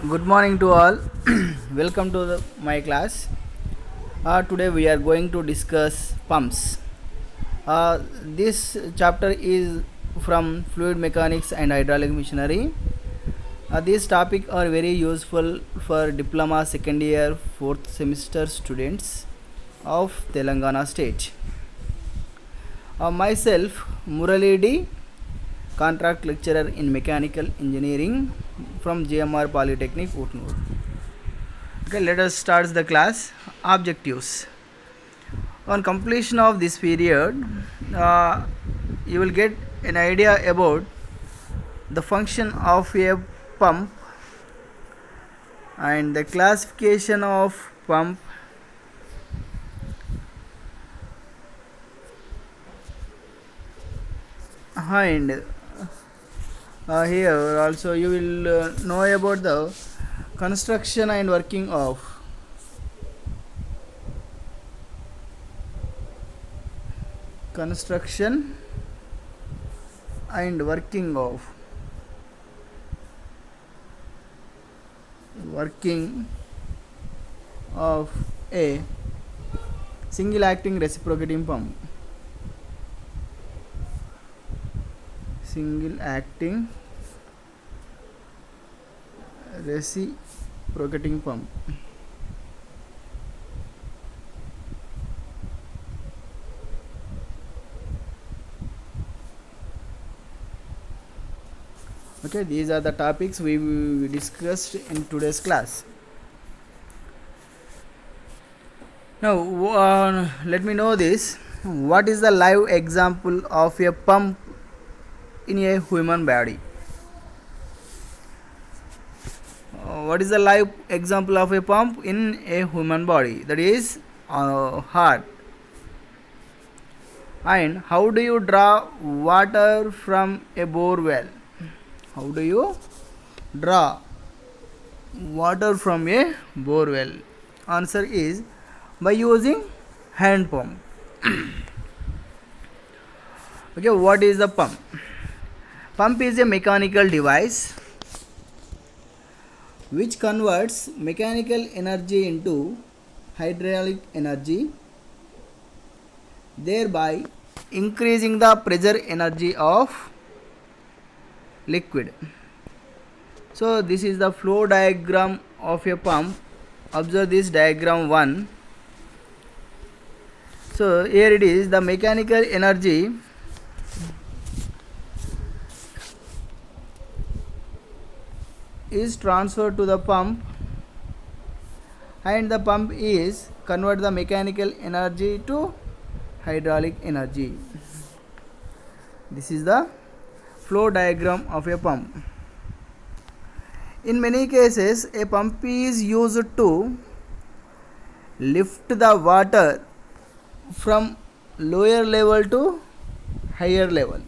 Good morning to all. Welcome to my class. Today we are going to discuss pumps. This chapter is from fluid mechanics and hydraulic machinery. These topics are very useful for diploma second year fourth semester students of Telangana state. Myself Murali D, contract lecturer in mechanical engineering from JMR Polytechnic Utnur. Okay, let us start the class. Objectives. On completion of this period, you will get an idea about the function of a pump and the classification of pump, and here also you will know about the construction and working of construction and working of a single acting reciprocating pump. Single acting reciprocating pump. Okay, these are the topics we discussed in today's class. Now let me know this. What is the live example of a pump in a human body? What is the live example of a pump in a human body? That is heart. And how do you draw water from a bore well? How do you draw water from a bore well? Answer is by using hand pump. Okay, what is the pump? Pump is a mechanical device which converts mechanical energy into hydraulic energy, thereby increasing the pressure energy of liquid. So this is the flow diagram of a pump. Observe this diagram 1. So here it is, the mechanical energy is transferred to the pump, and the pump is convert the mechanical energy to hydraulic energy. This is the flow diagram of a pump. In many cases, a pump is used to lift the water from lower level to higher level.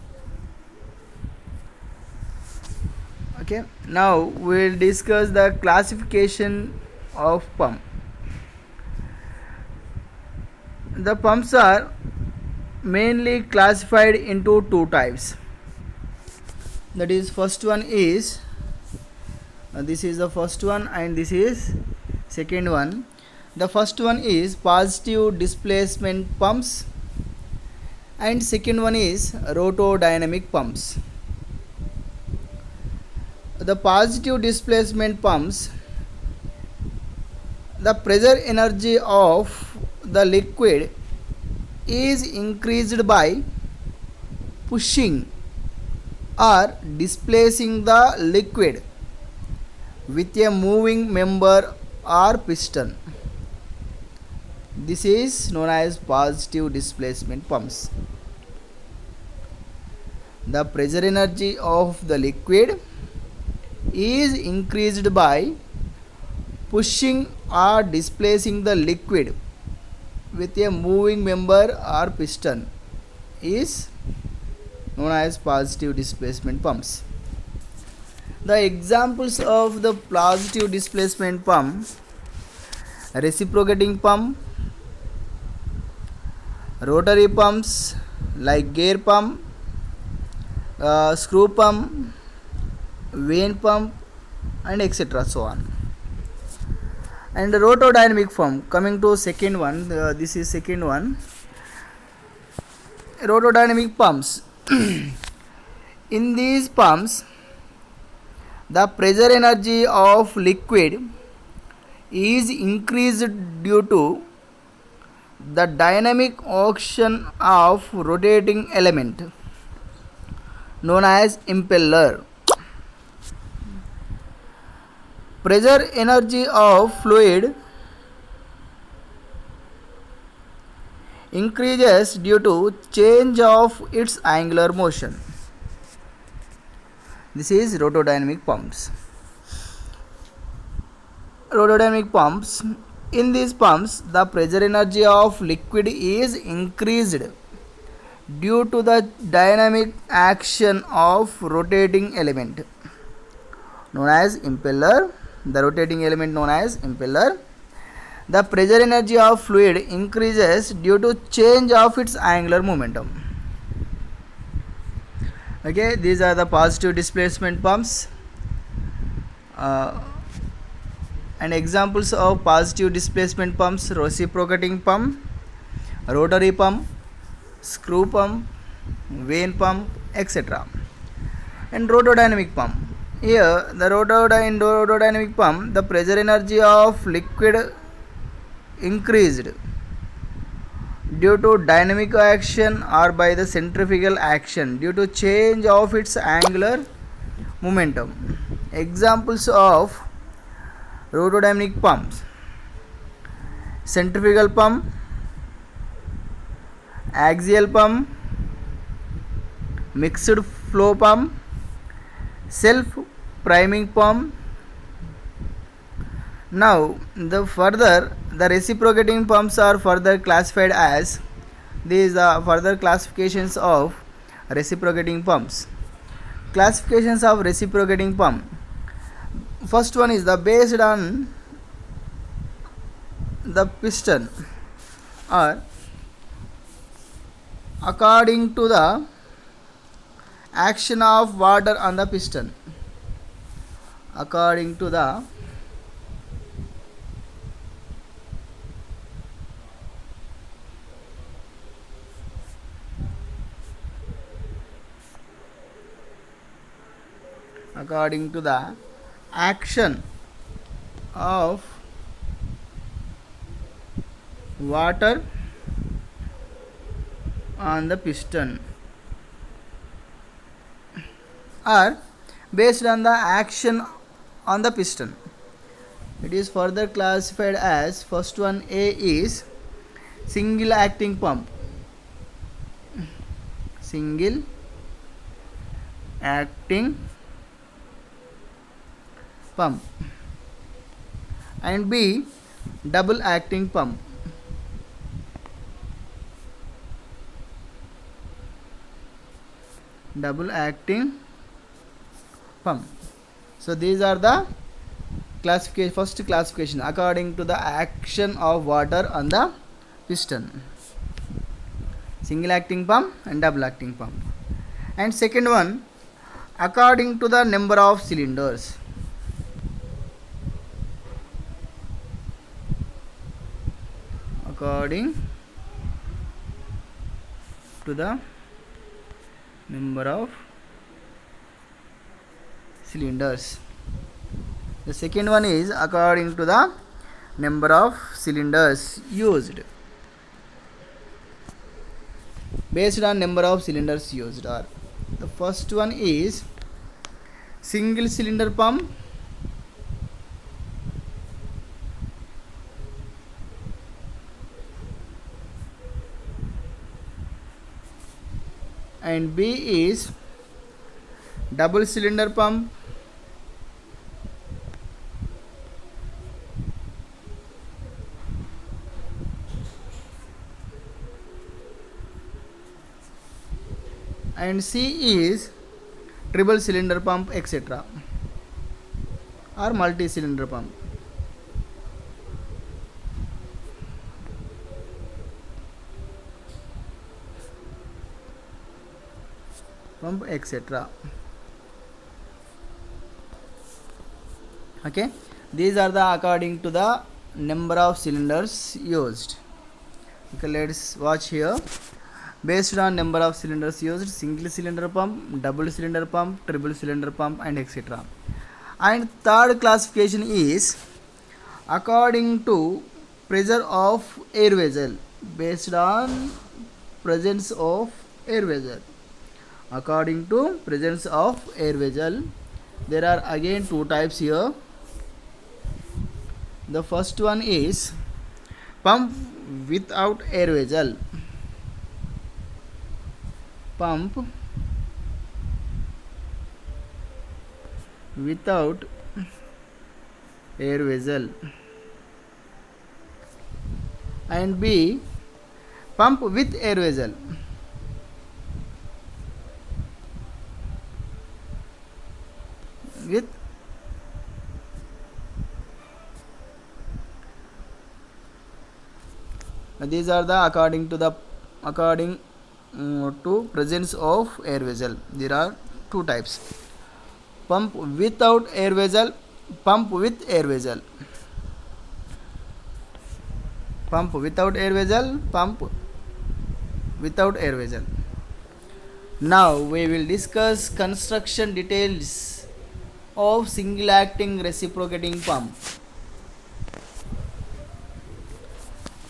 Okay, now we will discuss the classification of pump. The pumps are mainly classified into two types. That is, first one is this is the first one, and this is second one. The first one is positive displacement pumps, and second one is rotodynamic pumps. The positive displacement pumps, the pressure energy of the liquid is increased by pushing or displacing the liquid with a moving member or piston. This is known as positive displacement pumps. The pressure energy of the liquid is increased by pushing or displacing the liquid with a moving member or piston is known as positive displacement pumps. The examples of the positive displacement pump: reciprocating pump, rotary pumps like gear pump, screw pump, vane pump, and etc. so on. And rotodynamic pump, coming to second one, this is second one, rotodynamic pumps. In these pumps, the pressure energy of liquid is increased due to the dynamic action of rotating element known as impeller. Pressure energy of fluid increases due to change of its angular motion. This is rotodynamic pumps. Rotodynamic pumps. In these pumps, the pressure energy of liquid is increased due to the dynamic action of rotating element known as impeller. The rotating element known as impeller. The pressure energy of fluid increases due to change of its angular momentum. Okay, these are the positive displacement pumps. And examples of positive displacement pumps: reciprocating pump, rotary pump, screw pump, vane pump, etc. And rotodynamic pump. Here, the rotodynamic pump, the pressure energy of liquid increased due to dynamic action or by the centrifugal action due to change of its angular momentum. Examples of rotodynamic pumps: centrifugal pump, axial pump, mixed flow pump, self priming pump. Now the reciprocating pumps are further classified as, these are further classifications of reciprocating pumps. Classifications of reciprocating pump. First one is the based on the piston, or according to the action of water on the piston. According to the action of water on the piston, or based on the action on the piston. It is further classified as, first one A is single acting pump. Single acting pump. And B, double acting pump. Double acting pump. So these are the classification, first classification, according to the action of water on the piston. Single acting pump and double acting pump. And second one, according to the number of cylinders. According to the number of cylinders. The second one is according to the number of cylinders used. Based on number of cylinders used. Or the first one is single cylinder pump. And B is double cylinder pump. And C is triple cylinder pump, etc. or multi cylinder pump. Pump, etc. Okay, these are the according to the number of cylinders used. Okay, let's watch here. Based on number of cylinders used, single cylinder pump, double cylinder pump, triple cylinder pump, and etc. And third classification is according to pressure of air vessel, based on presence of air vessel. According to presence of air vessel, there are again two types here. The first one is pump without air vessel. Pump without air vessel. And B, pump with air vessel. With these are the according to presence of air vessel. There are two types: pump without air vessel, pump with air vessel. Pump without air vessel, pump without air vessel. Now we will discuss construction details of single acting reciprocating pump.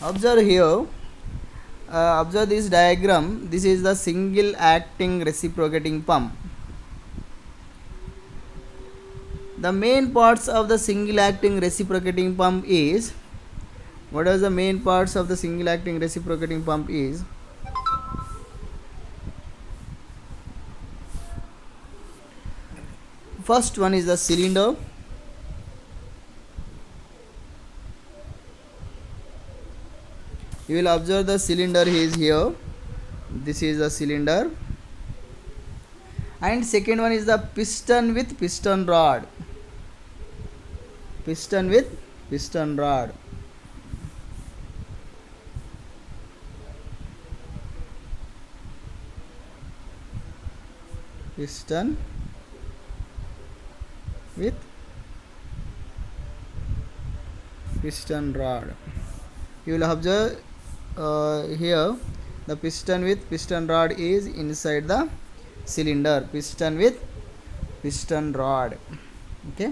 Observe here, observe this diagram. This is the single acting reciprocating pump. The main parts of the single acting reciprocating pump is, what are the main parts of the single acting reciprocating pump is? First one is the cylinder. You will observe the cylinder is here. This is the cylinder. And second one is the piston with piston rod. Piston with piston rod. Piston with piston rod. You will observe here the piston with piston rod is inside the cylinder. Piston with piston rod. Okay.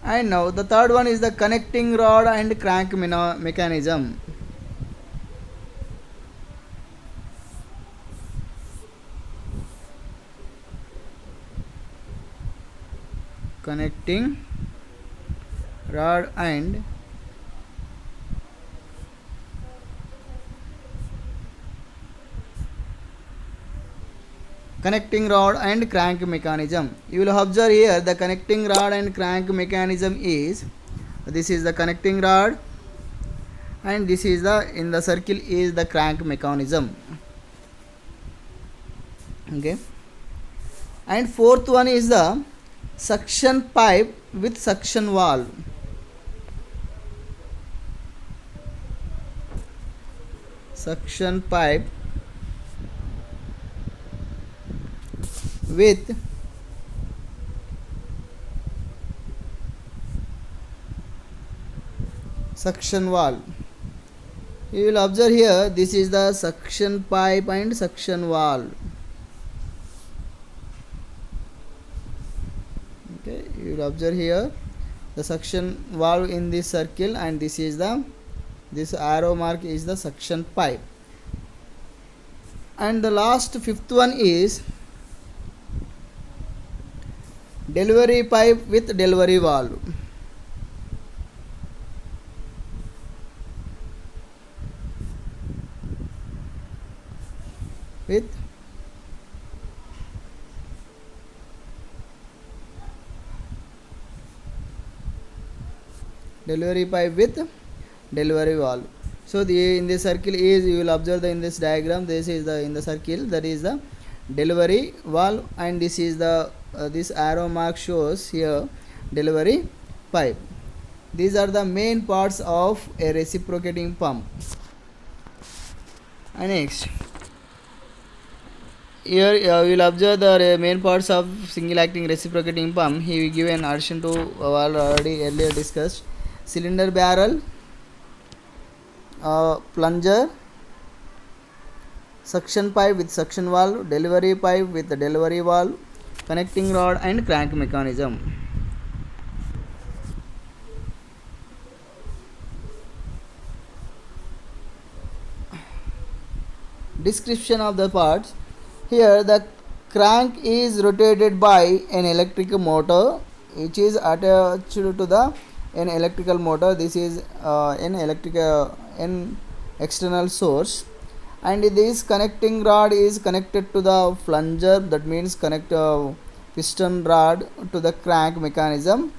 And now the third one is the connecting rod and crank mechanism. Connecting rod and crank mechanism. You will observe here the connecting rod and crank mechanism is, this is the connecting rod and this is the, in the circle is the crank mechanism. Okay. And fourth one is the suction pipe with suction valve. Suction pipe with suction valve. You will observe here this is the suction pipe and suction valve. Okay, you will observe here the suction valve in this circle and this is the, this arrow mark is the suction pipe. And the last fifth one is delivery pipe with delivery valve. With delivery pipe with delivery valve. So the in this circle is, you will observe the, in this diagram this is the, in the circle that is the delivery valve and this is the this arrow mark shows here delivery pipe. These are the main parts of a reciprocating pump. And next Here we will observe the main parts of single acting reciprocating pump. He will give an addition to our already earlier discussed cylinder barrel, plunger, suction pipe with suction valve, delivery pipe with the delivery valve, connecting rod and crank mechanism. Description of the parts. Here the crank is rotated by an electric motor which is attached to the an electrical motor. This is an external source, and this connecting rod is connected to the plunger, that means connect piston rod to the crank mechanism,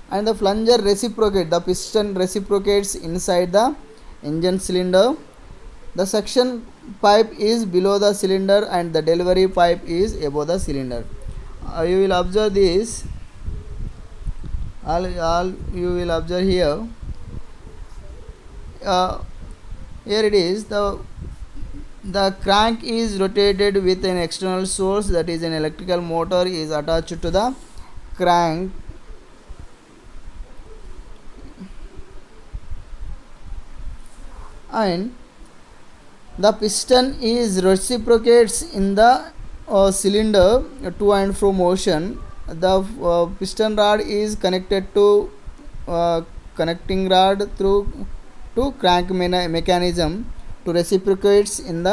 and the plunger the piston reciprocates inside the engine cylinder. The suction pipe is below the cylinder and the delivery pipe is above the cylinder. You will observe this. All you will observe here. Here it is. The crank is rotated with an external source, that is an electrical motor is attached to the crank, and the piston is reciprocates in the cylinder to and fro motion. The piston rod is connected to connecting rod through to crank mechanism to reciprocates in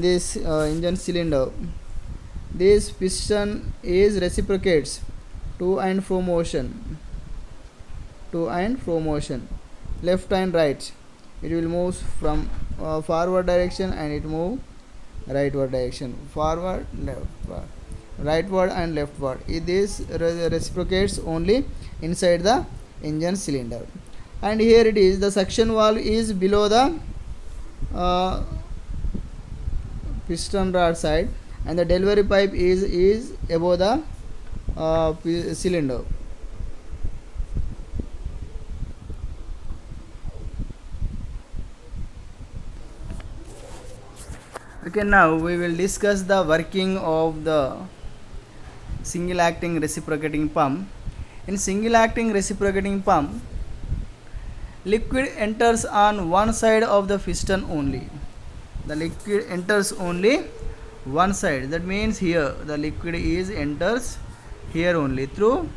this engine cylinder. This piston is reciprocates to and fro motion, left and right. It will move from forward direction and it move rightward direction, forward, leftward, rightward and leftward. This reciprocates only inside the engine cylinder. And here it is, the suction valve is below the piston rod side, and the delivery pipe is above the cylinder. Okay, now we will discuss the working of the single acting reciprocating pump. In single acting reciprocating pump, liquid enters on one side of the piston only. The liquid enters only one side. That means here the liquid enters here only through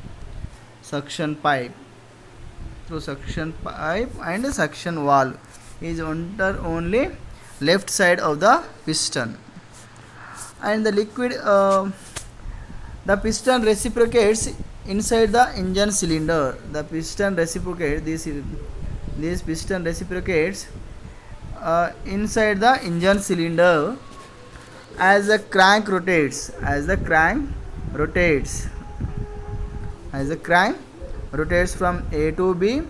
suction pipe. And suction valve is enter only left side of the piston, and the liquid the piston reciprocates inside the engine cylinder. The piston reciprocates this piston reciprocates inside the engine cylinder as the crank rotates from A to B,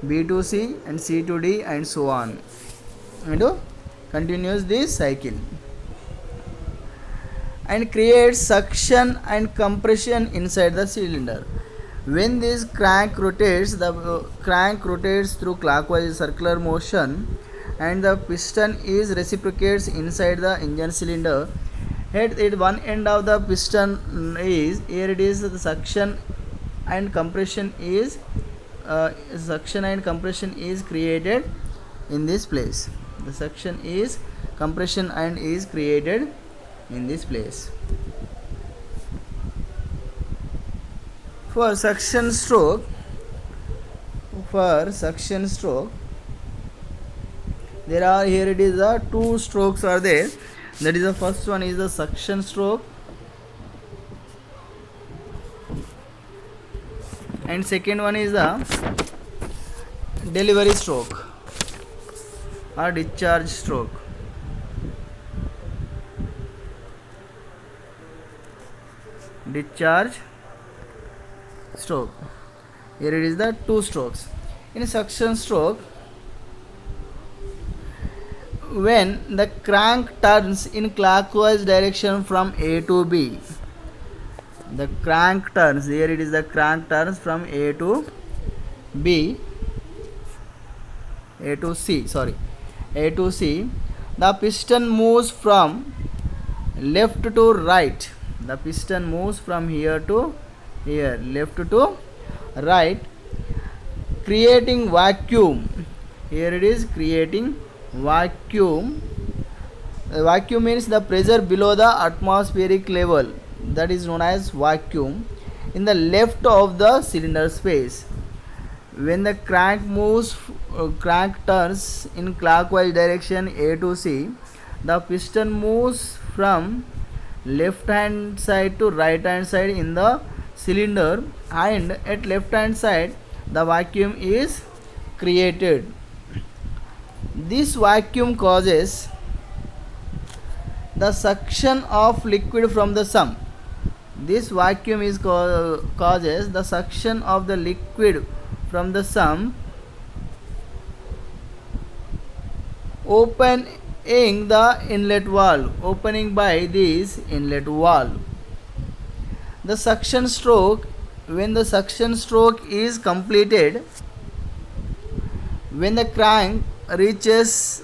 B to C, and C to D, and so on, and continues this cycle, and creates suction and compression inside the cylinder. When this crank rotates, the crank rotates through clockwise circular motion, and the piston is reciprocates inside the engine cylinder. At one end of the piston is, here it is, the suction and compression is created in this place. The suction is compression and is created in this place. For suction stroke, there are, here it is, the two strokes are there. That is, the first one is the suction stroke, and second one is the delivery stroke or discharge stroke. Here it is, the two strokes. In suction stroke, when the crank turns in clockwise direction from A to B, the crank turns, here it is, the crank turns from A to C, the piston moves from left to right. The piston moves from here to here, left to right, creating vacuum. Here it is creating vacuum. Vacuum means the pressure below the atmospheric level, that is known as vacuum, in the left of the cylinder space. When the crank turns in clockwise direction A to C, the piston moves from left hand side to right hand side in the cylinder, and at left hand side the vacuum is created. This vacuum causes the suction of liquid from the sump. This vacuum is causes the suction of the liquid from the sump, opening the inlet valve, opening by this inlet valve. The suction stroke, when the suction stroke is completed, when the crank reaches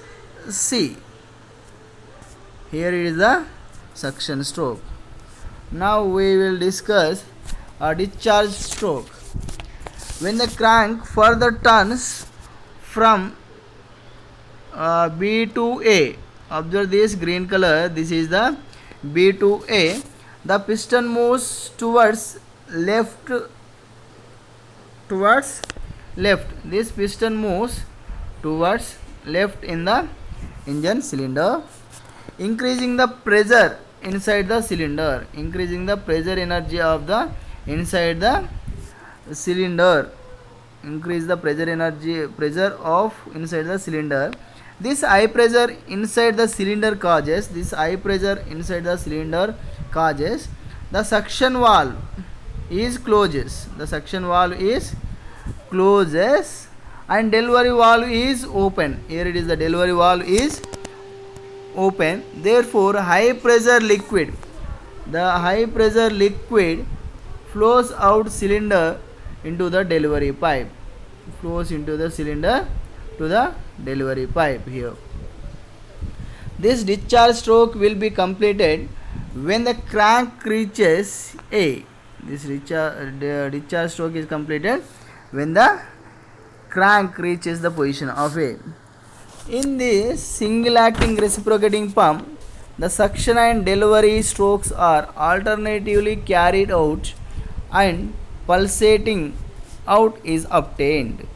C, here is the suction stroke. Now we will discuss a discharge stroke. When the crank further turns from B to A, observe this green color, this is the B to A, the piston moves towards left. This piston moves towards left in the engine cylinder, increasing the pressure inside the cylinder, increasing the pressure energy of the inside the cylinder, increase the pressure of inside the cylinder. This high pressure inside the cylinder causes the suction valve is closes, and delivery valve is open. Here it is, the delivery valve is open. Therefore high pressure liquid flows out cylinder into the delivery pipe, here. This discharge stroke will be completed when the crank reaches A. This discharge stroke is completed when the crank reaches the position of A. In this single acting reciprocating pump, the suction and delivery strokes are alternatively carried out and pulsating out is obtained.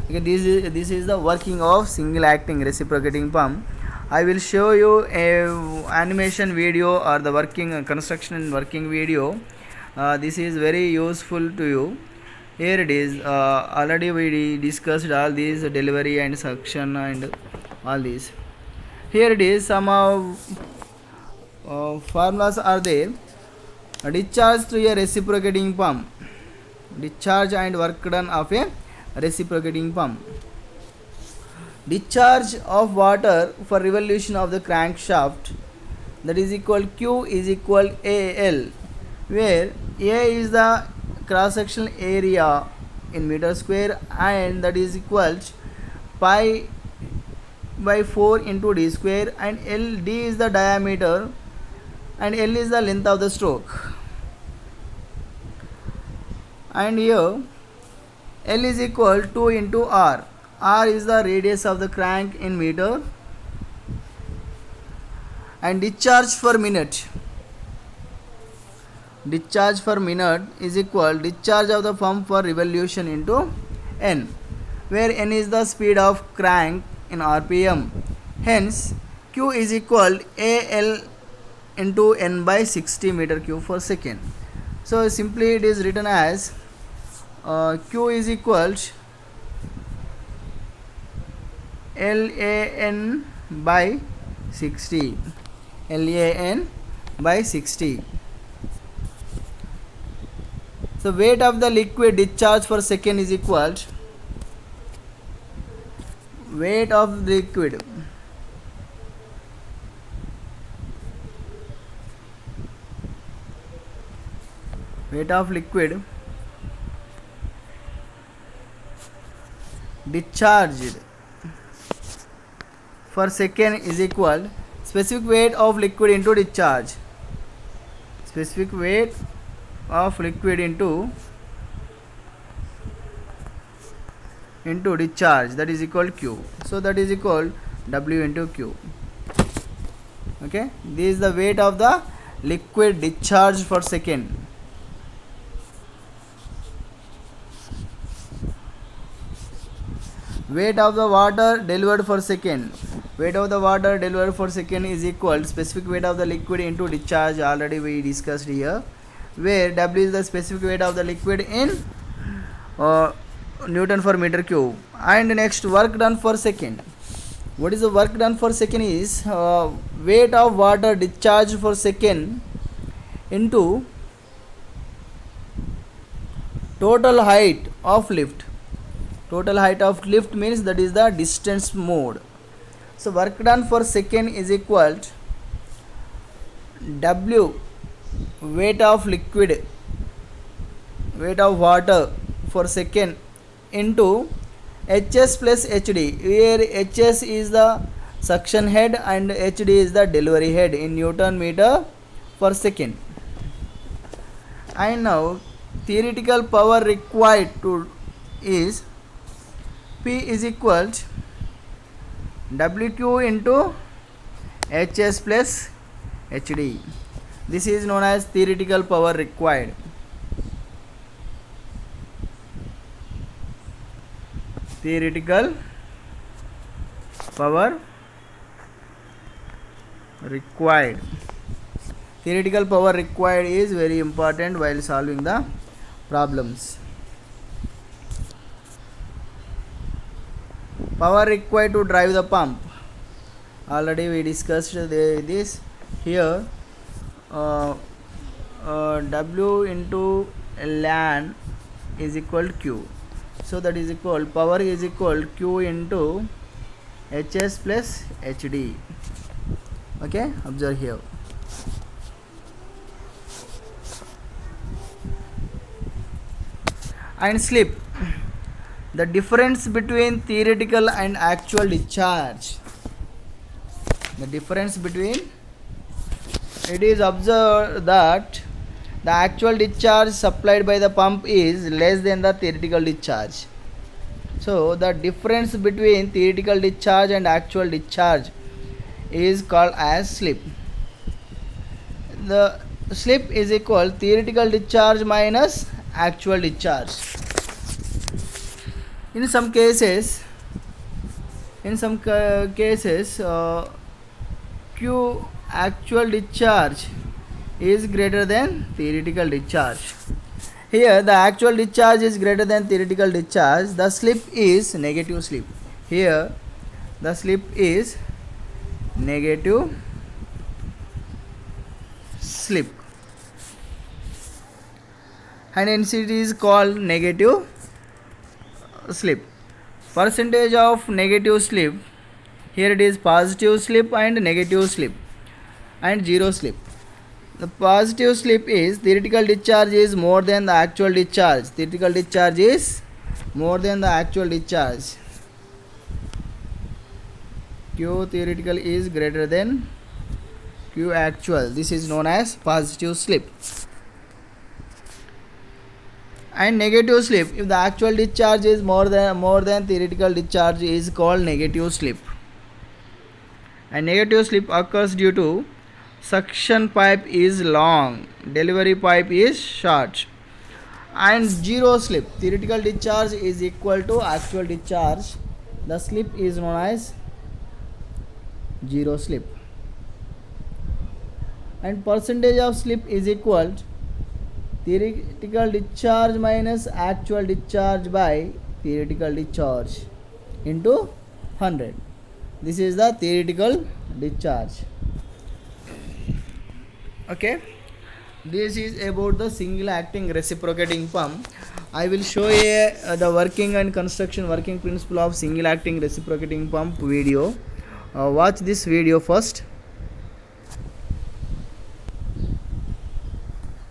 Okay, this is the working of single acting reciprocating pump. I will show you a animation video or the working construction and working video. This is very useful to you. Here it is. Already we discussed all these delivery and suction and all these. Here it is. Some of formulas are there. Discharge to a reciprocating pump. Discharge and work done of a reciprocating pump. Discharge of water for revolution of the crankshaft, that is equal Q is equal AL, where A is the cross sectional area in meter square, and that is equal pi by 4 into d square, and L, d is the diameter and L is the length of the stroke. And here L is equal 2 into R. R is the radius of the crank in meter, and discharge per minute. Discharge per minute is equal discharge of the pump per revolution into N, where N is the speed of crank in RPM. Hence, Q is equal AL into N by 60 meter cube per second. So simply it is written as Q is equal LAN by 60. LAN by 60. So weight of the liquid discharge per second is equal weight of liquid discharged per second is equal specific weight of liquid into discharge. Specific weight of liquid into discharge, that is equal Q. So that is equal W into Q. Okay, this is the weight of the liquid discharged per second. Weight of the water delivered per second. Weight of the water delivered per second is equal specific weight of the liquid into discharge. Already we discussed here, where W is the specific weight of the liquid in Newton per meter cube. And next, work done per second. What is the work done per second is weight of water discharged per second into total height of lift. Total height of lift means that is the distance moved. So work done per second is equal to W, weight of liquid, weight of water per second, into HS plus HD, where HS is the suction head and HD is the delivery head in Newton meter per second. And now theoretical power required to is P is equal to WQ into HS plus HD. This is known as theoretical power required. Theoretical power required. Theoretical power required is very important while solving the problems. Power required to drive the pump. Already we discussed this here. W into ln is equal to Q. So that is equal, power is equal Q into HS plus HD. Okay, observe here. And slip, the difference between theoretical and actual discharge. The difference between, it is observed that the actual discharge supplied by the pump is less than the theoretical discharge. So the difference between theoretical discharge and actual discharge is called as slip. The slip is equal theoretical discharge minus actual discharge. In some cases, Q actual discharge is greater than theoretical discharge. Here the actual discharge is greater than theoretical discharge. The slip is negative slip. Here the slip is negative slip, and hence it is called negative slip. Percentage of negative slip, here it is positive slip and negative slip and zero slip. The positive slip is theoretical discharge is more than the actual discharge. Theoretical discharge is more than the actual discharge. Q theoretical is greater than Q actual. This is known as positive slip. And negative slip, if the actual discharge is more than theoretical discharge, is called negative slip. And negative slip occurs due to suction pipe is long, delivery pipe is short. And zero slip, theoretical discharge is equal to actual discharge. The slip is known as zero slip. And percentage of slip is equal to theoretical discharge minus actual discharge by theoretical discharge into 100. This is the theoretical discharge. Okay, this is about the single acting reciprocating pump. I will show you the working and construction working principle of single acting reciprocating pump video. Watch this video first.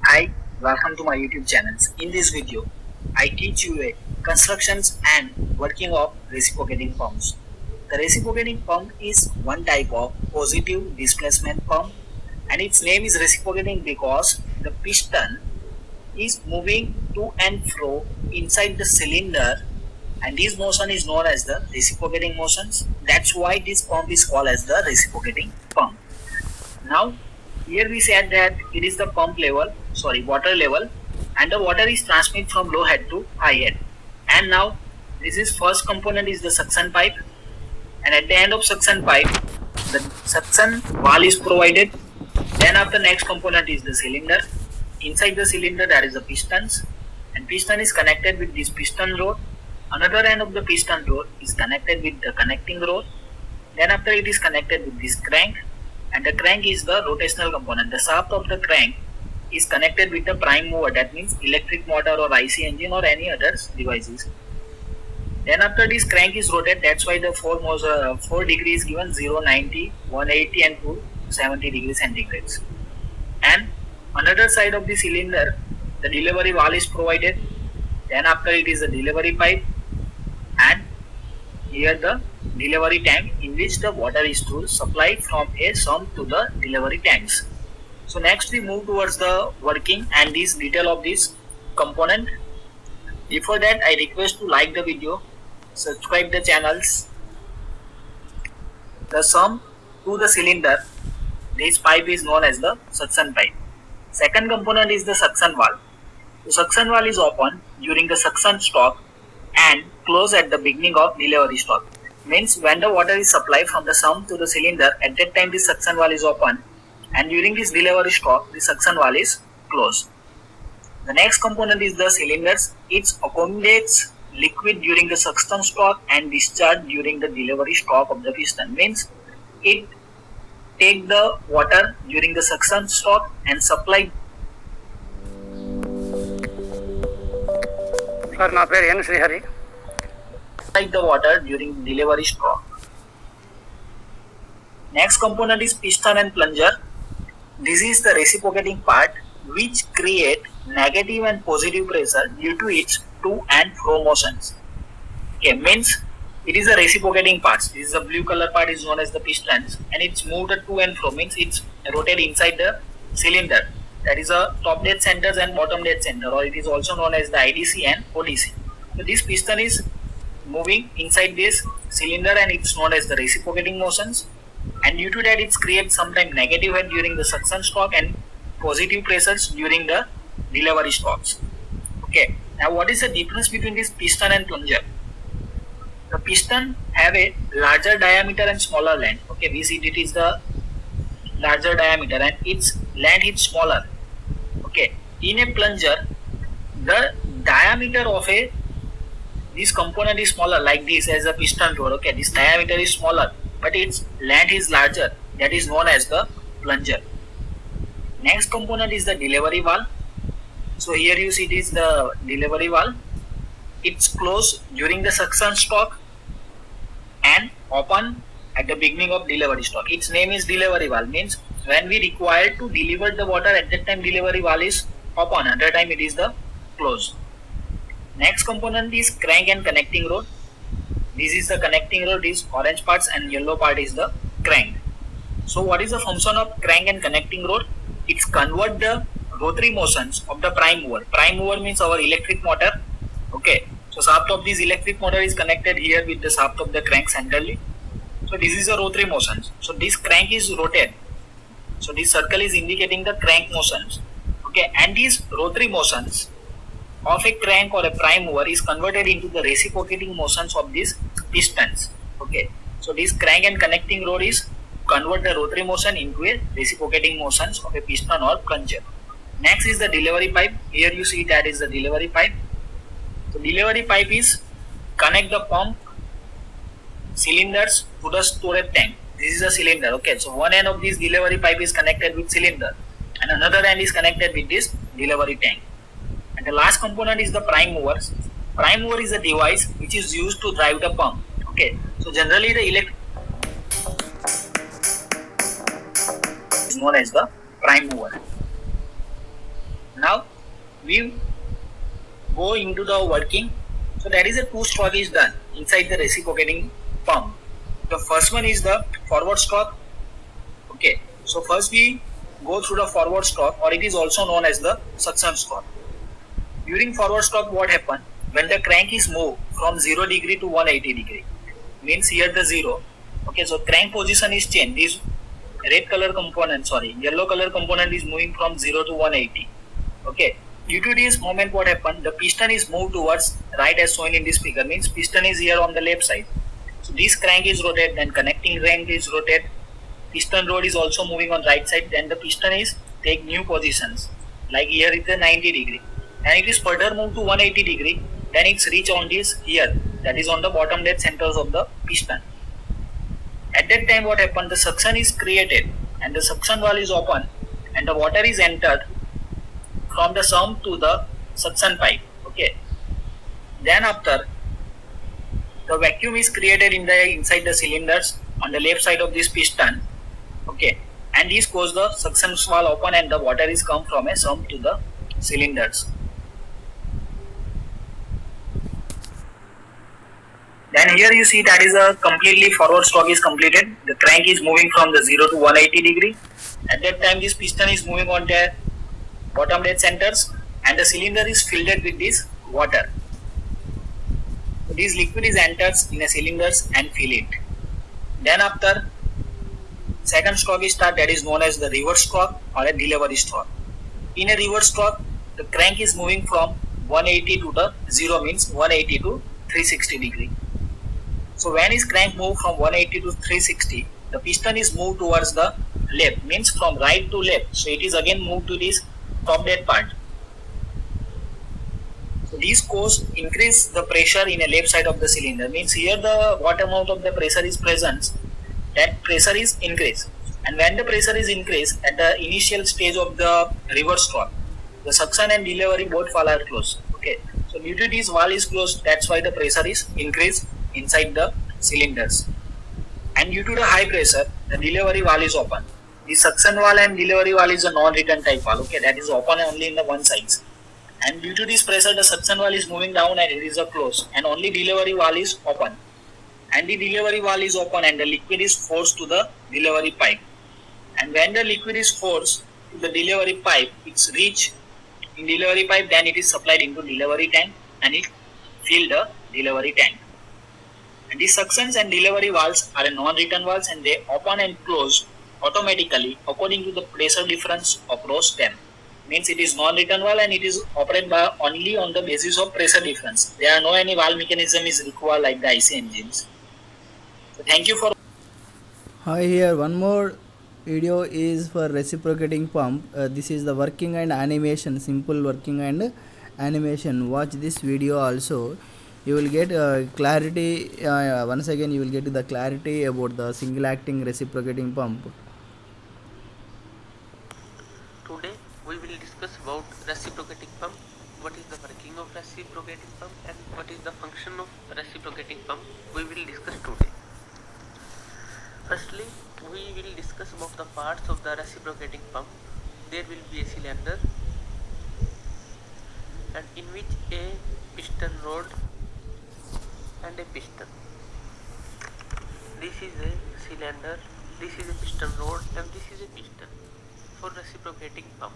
Hi, welcome to my YouTube channel. In this video, I teach you a constructions and working of reciprocating pumps. The reciprocating pump is one type of positive displacement pump, and its name is reciprocating because the piston is moving to and fro inside the cylinder, and this motion is known as the reciprocating motions. That's why this pump is called as the reciprocating pump. Now here we said that it is the water level, and the water is transmitted from low head to high head. And now this is first component is the suction pipe, and at the end of suction pipe the suction valve is provided. Then after next component is the cylinder. Inside the cylinder there is a pistons, and piston is connected with this piston rod. Another end of the piston rod is connected with the connecting rod. Then after it is connected with this crank, and the crank is the rotational component. The shaft of the crank is connected with the prime mover, that means electric motor or IC engine or any other devices. Then after this crank is rotated, that's why the 4 degrees given 0, 90, 180 and 270 degrees centigrades. And another side of the cylinder, the delivery valve is provided. Then after it is the delivery pipe, and here the delivery tank in which the water is to supply from a sump to the delivery tanks. So next we move towards the working and this detail of this component. Before that, I request to like the video, subscribe the channels. The sump to the cylinder, this pipe is known as the suction pipe. Second component is the suction valve. The suction valve is open during the suction stroke and close at the beginning of delivery stroke. Means when the water is supplied from the sump to the cylinder, at that time the suction valve is open, and during this delivery stroke the suction valve is closed. The next component is the cylinders. It accommodates liquid during the suction stroke and discharge during the delivery stroke of the piston. Means it take the water during the suction stroke and supply. Sir, na peru N Srihari. Like the water during delivery stroke. Next component is piston and plunger. This is the reciprocating part which create negative and positive pressure due to its to and fro motions. Okay, means it is a reciprocating part. This is the blue color part is known as the pistons, and it's moved to and fro, means it's rotated inside the cylinder. That is a top dead centers and bottom dead center, or it is also known as the IDC and ODC. So this piston is moving inside this cylinder and it's known as the reciprocating motions, and due to that it creates sometimes negative head during the suction stroke and positive pressures during the delivery strokes. Okay, now what is the difference between this piston and plunger? The piston have a larger diameter and smaller length. Okay, we see it is the larger diameter and its length is smaller. Okay, in a plunger the diameter of this component is smaller, like this as a piston rod. Okay, this diameter is smaller but its length is larger, that is known as the plunger. Next component is the delivery valve. So here you see it is the delivery valve. It's closed during the suction stroke and open at the beginning of delivery stroke. Its name is delivery valve, means when we require to deliver the water, at that time delivery valve is open, at that time it is the closed. Next component is crank and connecting rod. This is the connecting rod, is orange parts, and yellow part is the crank. So what is the function of crank and connecting rod? It's convert the rotary motions of the prime mover. Prime mover means our electric motor. Okay, so shaft of this electric motor is connected here with the shaft of the crank centrally. So this is a rotary motions. So this crank is rotated. So this circle is indicating the crank motions. Okay, and these rotary motions of a crank or a prime mover is converted into the reciprocating motions of these pistons. Okay, so this crank and connecting rod is convert the rotary motion into a reciprocating motions of a piston or plunger. Next is the delivery pipe. Here you see that is the delivery pipe. So delivery pipe is connect the pump cylinders to the storage tank. This is a cylinder. Okay, so one end of this delivery pipe is connected with cylinder and another end is connected with this delivery tank. And the last component is the prime mover. Prime mover is a device which is used to drive the pump. Okay, so generally the electric is known as the prime mover. Now we go into the working. So that is a two stroke is done inside the reciprocating pump. The first one is the forward stroke. Okay, so first we go through the forward stroke, or it is also known as the suction stroke. During forward stroke, what happens when the crank is moved from 0 degree to 180 degree? Means here the 0. Okay, so crank position is changed. This yellow color component is moving from 0 to 180. Okay, due to this moment, what happened? The piston is moved towards right as shown in this figure. Means piston is here on the left side. So this crank is rotated, then connecting crank is rotated. Piston rod is also moving on right side. Then the piston is take new positions. Like here it is 90 degree, and it is further moved to 180 degree. Then it's reach on this here. That is on the bottom dead centers of the piston. At that time, what happened? The suction is created, and the suction valve is open, and the water is entered from the sump to the suction pipe. Okay. Then after, the vacuum is created inside the cylinders on the left side of this piston. Okay. And this goes the suction valve open, and the water is come from a sump to the cylinders. Then here you see that is a completely forward stroke is completed. The crank is moving from the 0 to 180 degree. At that time, this piston is moving on the bottom dead centers, and the cylinder is filled with this water. So this liquid is enters in a cylinders and fill it. Then after, second stroke is start, that is known as the reverse stroke or a delivery stroke. In a reverse stroke, the crank is moving from 180 to the 0, means 180 to 360 degree. So when is crank moved from 180 to 360, the piston is moved towards the left, means from right to left. So it is again moved to this top dead part. So these cause increase the pressure in a left side of the cylinder. Means here the what amount of the pressure is present, that pressure is increased. And when the pressure is increased at the initial stage of the reverse stroke, the suction and delivery both valve are closed. Okay. So due to this valve is closed, that's why the pressure is increased inside the cylinders. And due to the high pressure, the delivery valve is open. The suction valve and delivery valve is a non-return type valve. Okay, that is open only in the one side. And due to this pressure, the suction valve is moving down and it is a close, and only delivery valve is open. And the delivery valve is open, and the liquid is forced to the delivery pipe. And when the liquid is forced to the delivery pipe, it's reached in delivery pipe, then it is supplied into delivery tank, and it fill the delivery tank. And the suctions and delivery valves are a non-return valves, and they open and close automatically according to the pressure difference across them. Means it is non-return valve, and it is operated by only on the basis of pressure difference. There are no any valve mechanism is required like the IC engines. So thank you for. Hi, here one more video is for reciprocating pump. This is the working and animation, simple working and animation. Watch this video also. You will get clarity. Once again, you will get the clarity about the single acting reciprocating pump. Today we will discuss about reciprocating pump, what is the working of reciprocating pump, and what is the function of reciprocating pump. We will discuss today. Firstly, we will discuss about the parts of the reciprocating pump. There will be a cylinder, and in which a piston rod and a piston. This is a cylinder, this is a piston rod, and this is a piston for reciprocating pump.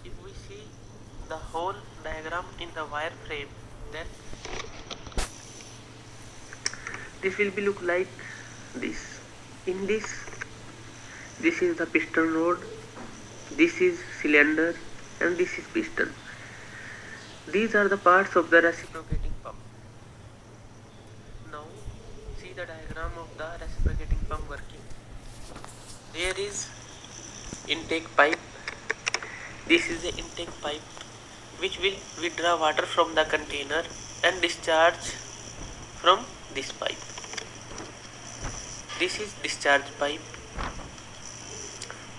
If we see the whole diagram in the wire frame, then this will be look like this. In this is the piston rod, this is cylinder, and this is piston. These are the parts of the reciprocating pump. Now see the diagram of the reciprocating pump working. There is intake pipe. This is the intake pipe which will withdraw water from the container and discharge from this pipe. This is discharge pipe.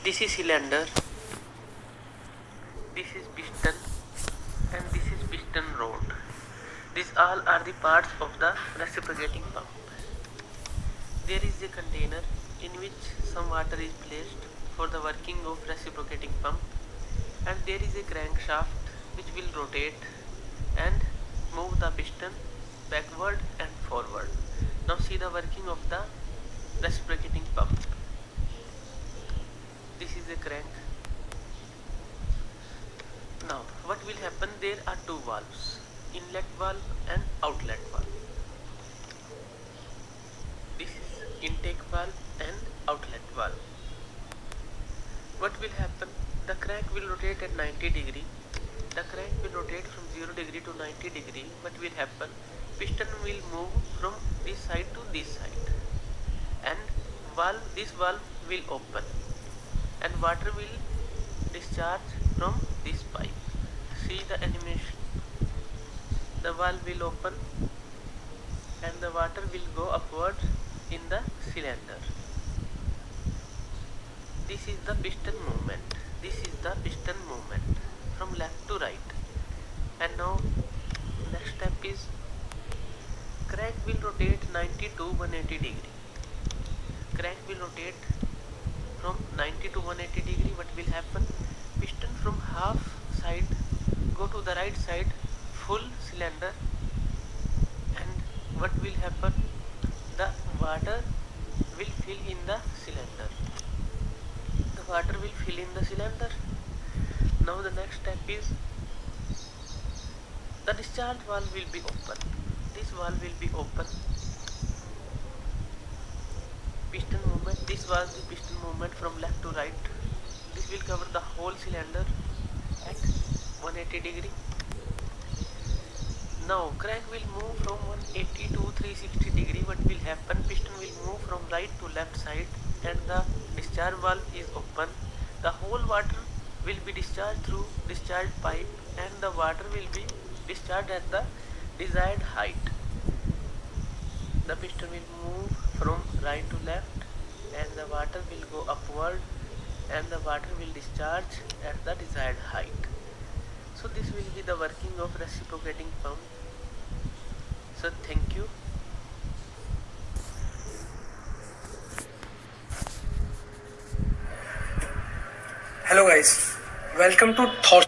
This is cylinder. This is piston, and this is piston rod. These all are the parts of the reciprocating pump. There is a container in which some water is placed for the working of reciprocating pump, and there is a crankshaft which will rotate and move the piston backward and forward. Now see the working of the reciprocating pump. This is a crank. Now what will happen, there are two valves, inlet valve and outlet valve. This is intake valve and outlet valve. What will happen, the crank will rotate at 90 degree. The crank will rotate from 0 degree to 90 degree. What will happen, piston will move from this side to this side, and this valve will open and water will discharge from this pipe. See the animation. The valve will open and the water will go upwards in the cylinder. This is the piston movement. This is the piston movement from left to right. And now next step is, crank will rotate 90 to 180 degree. Crank will rotate from 90 to 180 degree. What will happen, piston from half side go to the right side, full cylinder, and what will happen, the water will fill in the cylinder. The water will fill in the cylinder. Now the next step is, the discharge valve will be open. This valve will be open. Piston movement, this was the piston movement from left to right. This will cover the whole cylinder at 180 degree. Now crank will move from 180 to 360 degree. What will happen, piston will move from right to left side and the discharge valve is open. The whole water will be discharged through discharge pipe and the water will be discharged at the desired height. The piston will move from right to left and the water will go upward and the water will discharge at the desired height. So this will be the working of reciprocating pump. So thank you. Hello guys, welcome to Thought.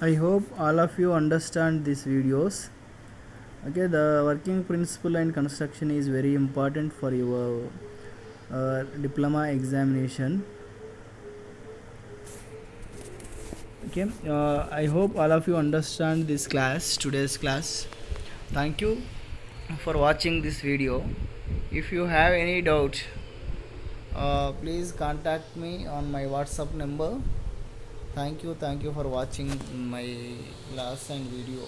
I hope all of you understand these videos. Okay, the working principle and construction is very important for your diploma examination. Okay, I hope all of you understand this class, today's class. Thank you for watching this video. If you have any doubt, please contact me on my WhatsApp number. Thank you for watching my class and video.